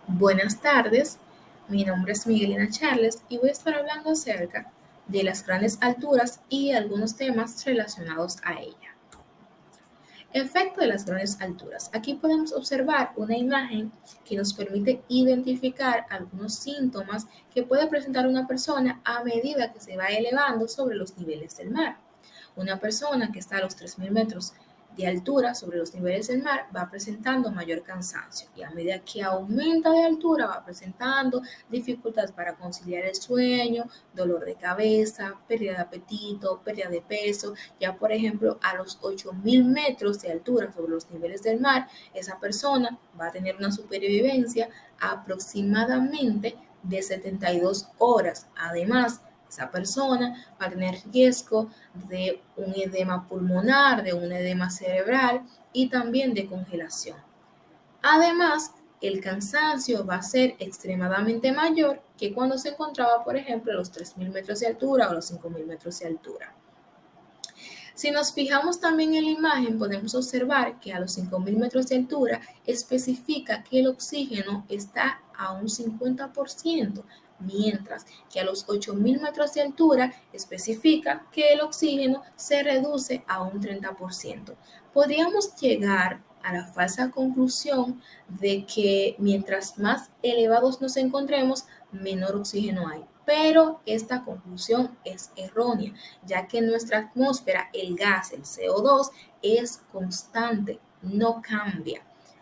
Buenas tardes, mi nombre es Miguelina Charles y voy a estar hablando acerca de las grandes alturas y algunos temas relacionados a ella. Efecto de las grandes alturas. Aquí podemos observar una imagen que nos permite identificar algunos síntomas que puede presentar una persona a medida que se va elevando sobre los niveles del mar. Una persona que está a los 3.000 metros de altura sobre los niveles del mar va presentando mayor cansancio y a medida que aumenta de altura va presentando dificultad para conciliar el sueño, dolor de cabeza, pérdida de apetito, pérdida de peso. Ya por ejemplo a los 8.000 metros de altura sobre los niveles del mar, esa persona va a tener una supervivencia aproximadamente de 72 horas. Además, esa persona va a tener riesgo de un edema pulmonar, de un edema cerebral y también de congelación. Además, el cansancio va a ser extremadamente mayor que cuando se encontraba, por ejemplo, a los 3.000 metros de altura o a los 5.000 metros de altura. Si nos fijamos también en la imagen, podemos observar que a los 5.000 metros de altura especifica que el oxígeno está a un 50%, mientras que a los 8.000 metros de altura especifica que el oxígeno se reduce a un 30%. Podríamos llegar a la falsa conclusión de que mientras más elevados nos encontremos, menor oxígeno hay. Pero esta conclusión es errónea, ya que en nuestra atmósfera el gas, el CO2, es constante, no cambia.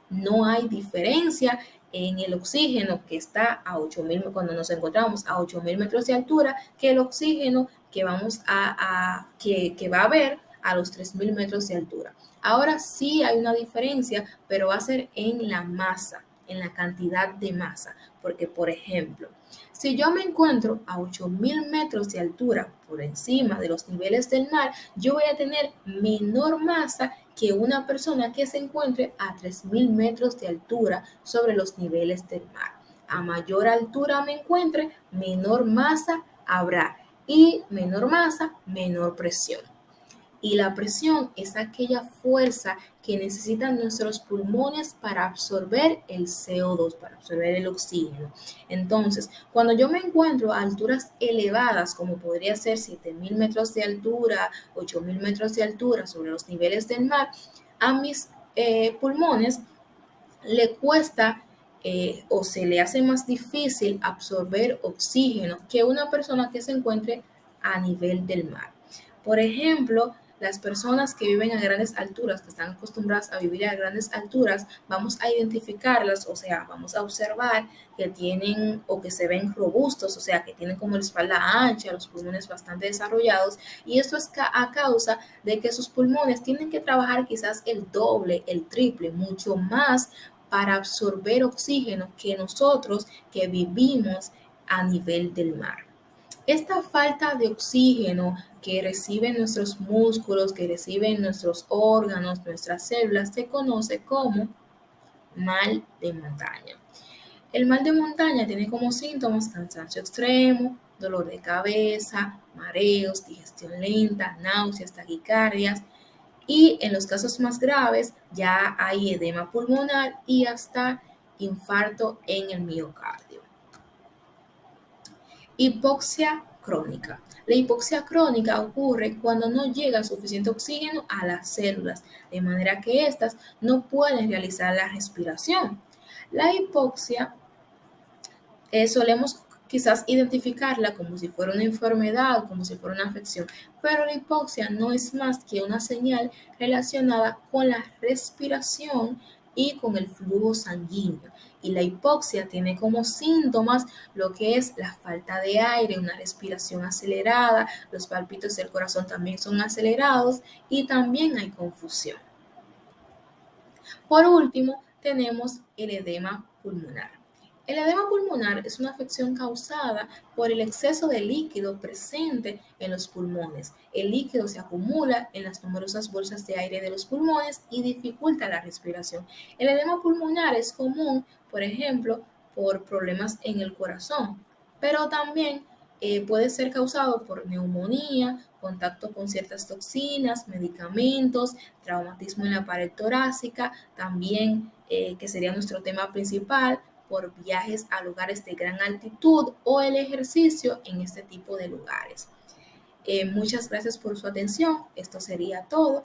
No hay diferencia en el oxígeno que está a 8.000, cuando nos encontramos a 8.000 metros de altura, que el oxígeno que que va a haber a los 3.000 metros de altura. Ahora sí hay una diferencia, pero va a ser en la masa, en la cantidad de masa, porque por ejemplo, si yo me encuentro a 8.000 metros de altura por encima de los niveles del mar, yo voy a tener menor masa que una persona que se encuentre a 3.000 metros de altura sobre los niveles del mar. A mayor altura me encuentre, menor masa habrá y menor masa, menor presión. Y la presión es aquella fuerza que necesitan nuestros pulmones para absorber el CO2, para absorber el oxígeno. Entonces, cuando yo me encuentro a alturas elevadas, como podría ser 7.000 metros de altura, 8.000 metros de altura sobre los niveles del mar, a mis pulmones le cuesta o se le hace más difícil absorber oxígeno que una persona que se encuentre a nivel del mar. Por ejemplo, las personas que viven a grandes alturas, que están acostumbradas a vivir a grandes alturas, vamos a identificarlas, o sea, vamos a observar que tienen o que se ven robustos, o sea, que tienen como la espalda ancha, los pulmones bastante desarrollados, y esto es a causa de que sus pulmones tienen que trabajar quizás el doble, el triple, mucho más para absorber oxígeno que nosotros que vivimos a nivel del mar. Esta falta de oxígeno que reciben nuestros músculos, que reciben nuestros órganos, nuestras células, se conoce como mal de montaña. El mal de montaña tiene como síntomas cansancio extremo, dolor de cabeza, mareos, digestión lenta, náuseas, taquicardias y en los casos más graves ya hay edema pulmonar y hasta infarto en el miocardio. Hipoxia crónica. La hipoxia crónica ocurre cuando no llega suficiente oxígeno a las células, de manera que éstas no pueden realizar la respiración. La hipoxia solemos quizás identificarla como si fuera una enfermedad, como si fuera una afección, pero la hipoxia no es más que una señal relacionada con la respiración y con el flujo sanguíneo. Y la hipoxia tiene como síntomas lo que es la falta de aire, una respiración acelerada, los palpitos del corazón también son acelerados y también hay confusión. Por último, tenemos el edema pulmonar. El edema pulmonar es una afección causada por el exceso de líquido presente en los pulmones. El líquido se acumula en las numerosas bolsas de aire de los pulmones y dificulta la respiración. El edema pulmonar es común, por ejemplo, por problemas en el corazón, pero también puede ser causado por neumonía, contacto con ciertas toxinas, medicamentos, traumatismo en la pared torácica, también que sería nuestro tema principal, por viajes a lugares de gran altitud o el ejercicio en este tipo de lugares. Muchas gracias por su atención. Esto sería todo.